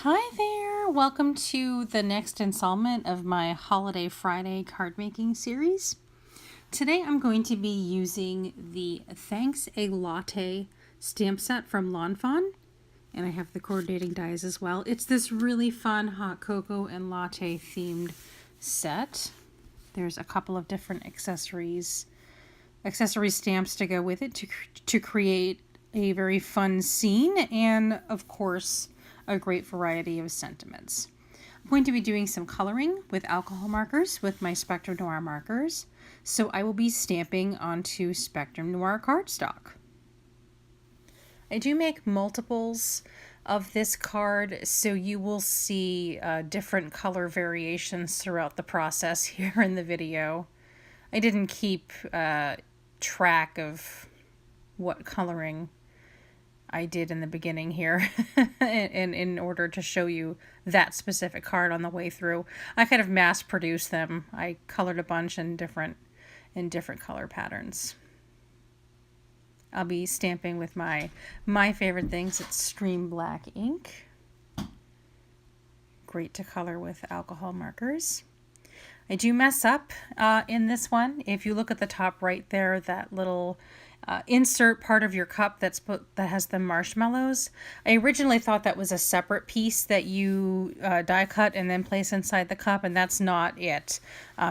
Hi there! Welcome to the next installment of my Holiday Friday card making series. Today I'm going to be using the Thanks a Latte stamp set from Fawn, and I have the coordinating dies as well. It's this really fun hot cocoa and latte themed set. There's a couple of different accessory stamps to go with it to create a very fun scene and, of course, a great variety of sentiments. I'm going to be doing some coloring with alcohol markers with my Spectrum Noir markers, so I will be stamping onto Spectrum Noir cardstock. I do make multiples of this card, so you will see different color variations throughout the process here in the video. I didn't keep track of what coloring I did in the beginning here in order to show you that specific card on the way through. I kind of mass produced them. I colored a bunch in different color patterns. I'll be stamping with my favorite things. It's Stream Black ink. Great to color with alcohol markers. I do mess up in this one. If you look at the top right there, that little insert part of your cup that has the marshmallows. I originally thought that was a separate piece that you die cut and then place inside the cup, and that's not it.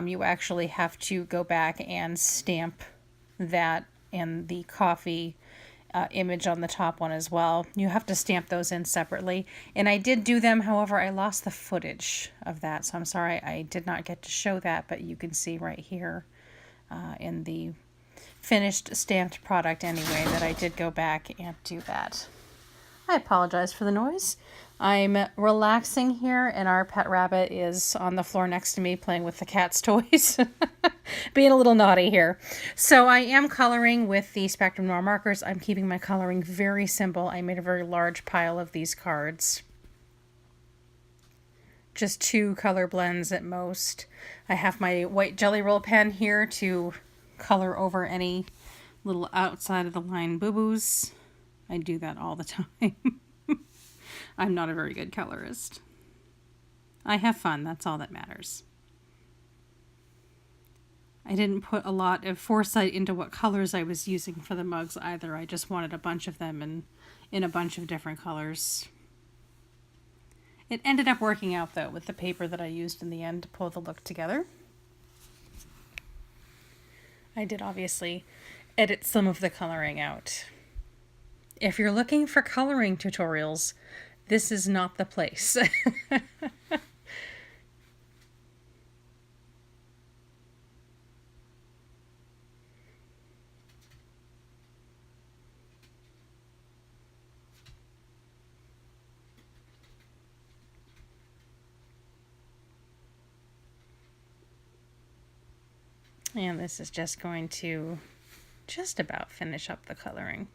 You actually have to go back and stamp that and the coffee image on the top one as well. You have to stamp those in separately, and I did do them. However, I lost the footage of that, so I'm sorry I did not get to show that, but you can see right here in the finished stamped product anyway that I did go back and do that. I apologize for the noise. I'm relaxing here, and our pet rabbit is on the floor next to me playing with the cat's toys. Being a little naughty here. So I am coloring with the Spectrum Noir markers. I'm keeping my coloring very simple. I made a very large pile of these cards. Just 2 color blends at most. I have my white Jelly Roll pen here to color over any little outside of the line boo-boos. I do that all the time. I'm not a very good colorist. I have fun, that's all that matters. I didn't put a lot of foresight into what colors I was using for the mugs either. I just wanted a bunch of them in a bunch of different colors. It ended up working out though with the paper that I used in the end to pull the look together. I did obviously edit some of the coloring out. If you're looking for coloring tutorials, this is not the place. And this is just going to just about finish up the coloring.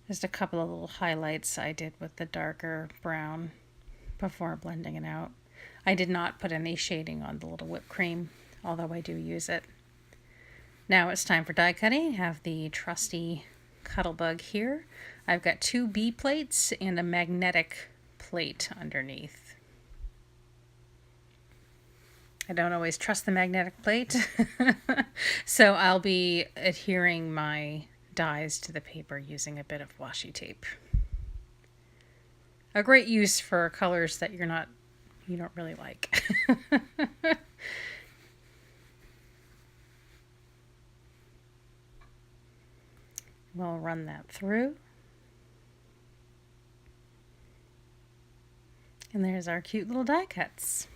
Just a couple of little highlights I did with the darker brown before blending it out. I did not put any shading on the little whipped cream, although I do use it. Now it's time for die cutting. I have the trusty Cuttlebug here. I've got 2 B plates and a magnetic plate underneath. I don't always trust the magnetic plate, so I'll be adhering my dies to the paper using a bit of washi tape. A great use for colors that you don't really like. We'll run that through. And there's our cute little die cuts.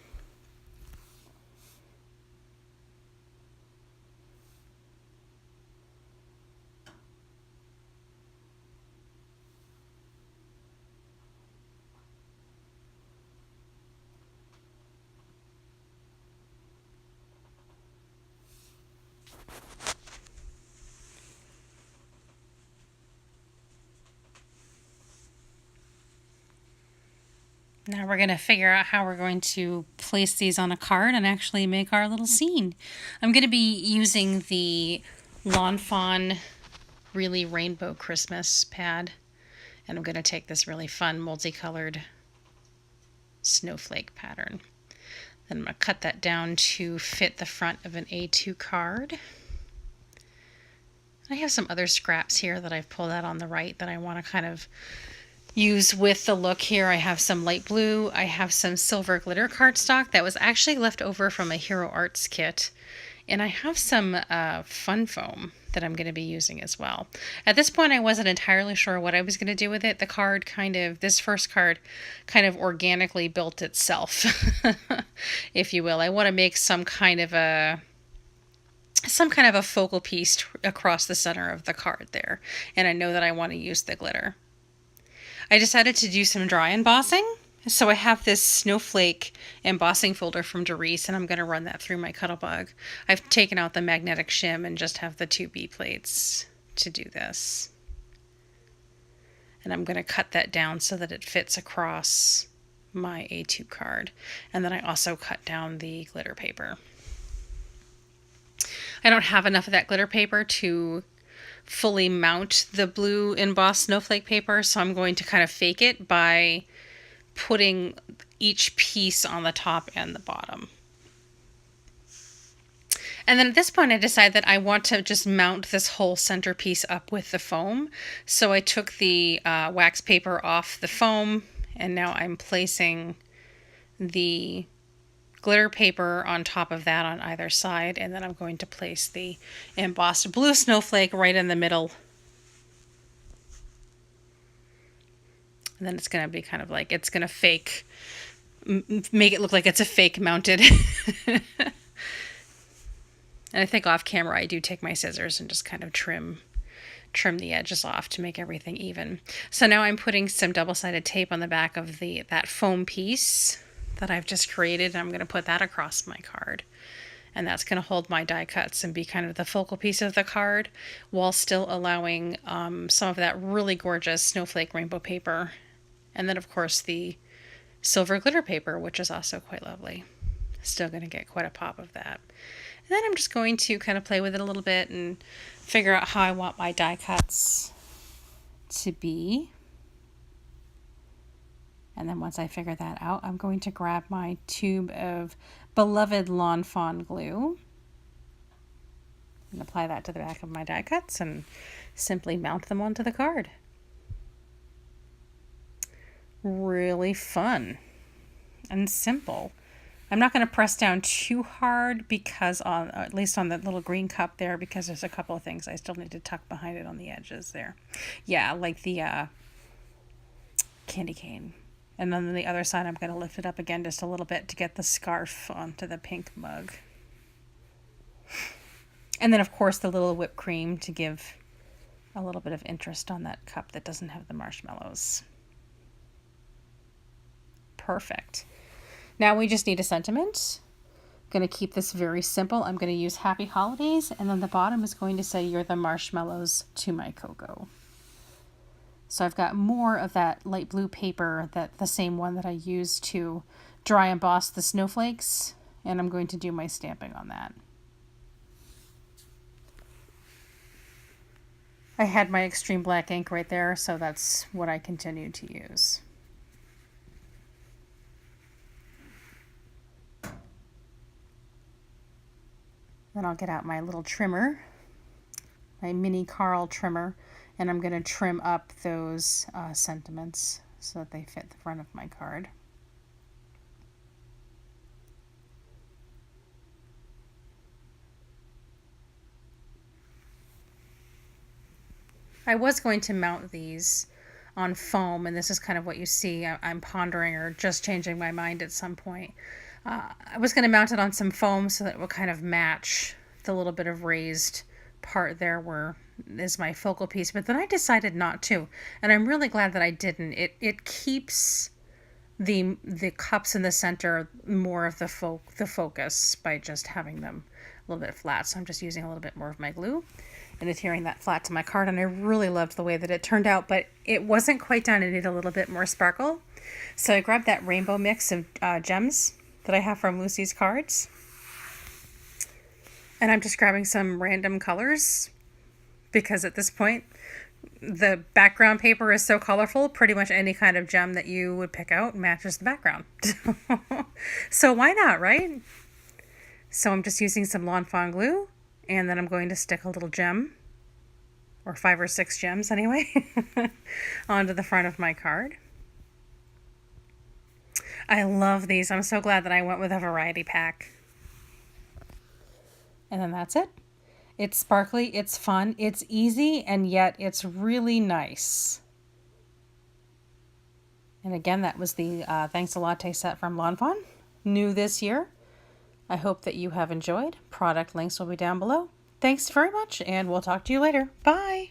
Now we're going to figure out how we're going to place these on a card and actually make our little scene. I'm going to be using the Fawn Really Rainbow Christmas pad And I'm going to take this really fun multicolored snowflake pattern. Then I'm going to cut that down to fit the front of an A2 card. I have some other scraps here that I've pulled out on the right that I want to kind of use with the look here. I have some light blue. I have some silver glitter cardstock that was actually left over from a Hero Arts kit. And I have some fun foam that I'm going to be using as well. At this point, I wasn't entirely sure what I was going to do with it. The card this first card kind of organically built itself, if you will. I want to make some kind of a focal piece across the center of the card there. And I know that I want to use the glitter. I decided to do some dry embossing. So I have this snowflake embossing folder from Doris, and I'm going to run that through my Cuttlebug. I've taken out the magnetic shim and just have the 2B plates to do this. And I'm going to cut that down so that it fits across my A2 card. And then I also cut down the glitter paper. I don't have enough of that glitter paper to fully mount the blue embossed snowflake paper, so I'm going to kind of fake it by putting each piece on the top and the bottom. And then at this point I decided that I want to just mount this whole centerpiece up with the foam. So I took the wax paper off the foam, and now I'm placing the glitter paper on top of that on either side, and then I'm going to place the embossed blue snowflake right in the middle. And then it's going to be kind of like, it's going to make it look like it's a fake mounted. And I think off camera I do take my scissors and just kind of trim the edges off to make everything even. So now I'm putting some double-sided tape on the back of that foam piece that I've just created, and I'm going to put that across my card. And that's going to hold my die cuts and be kind of the focal piece of the card, while still allowing some of that really gorgeous snowflake rainbow paper. And then, of course, the silver glitter paper, which is also quite lovely. Still going to get quite a pop of that. And then I'm just going to kind of play with it a little bit and figure out how I want my die cuts to be. And then once I figure that out, I'm going to grab my tube of beloved Lawn Fawn glue and apply that to the back of my die cuts and simply mount them onto the card. Really fun and simple. I'm not going to press down too hard because at least on the little green cup there, because there's a couple of things I still need to tuck behind it on the edges there. Yeah, like the candy cane. And then on the other side, I'm going to lift it up again just a little bit to get the scarf onto the pink mug. And then, of course, the little whipped cream to give a little bit of interest on that cup that doesn't have the marshmallows. Perfect. Now we just need a sentiment. I'm going to keep this very simple. I'm going to use Happy Holidays, and then the bottom is going to say, "You're the marshmallows to my cocoa." So I've got more of that light blue paper, the same one that I used to dry emboss the snowflakes, and I'm going to do my stamping on that. I had my extreme black ink right there, so that's what I continue to use. Then I'll get out my little trimmer, my mini Carl trimmer, and I'm going to trim up those sentiments so that they fit the front of my card. I was going to mount these on foam, and this is kind of what you see. I'm pondering or just changing my mind at some point. I was going to mount it on some foam so that it would kind of match the little bit of raised part there where is my focal piece, but then I decided not to, and I'm really glad that I didn't. It keeps the cups in the center more of the focus by just having them a little bit flat. So I'm just using a little bit more of my glue and adhering that flat to my card, and I really loved the way that it turned out, but it wasn't quite done. It needed a little bit more sparkle. So I grabbed that rainbow mix of gems that I have from Lucy's cards, and I'm just grabbing some random colors because at this point The background paper is so colorful, pretty much any kind of gem that you would pick out matches the background. So why not, right? So I'm just using some Lawn Fawn glue, and then I'm going to stick a little gem, or 5 or 6 gems anyway, onto the front of my card. I love these. I'm so glad that I went with a variety pack. And then that's it. It's sparkly, it's fun, it's easy, and yet it's really nice. And again, that was the Thanks a Latte set from Lawn Fawn, new this year. I hope that you have enjoyed. Product links will be down below. Thanks very much, and we'll talk to you later. Bye!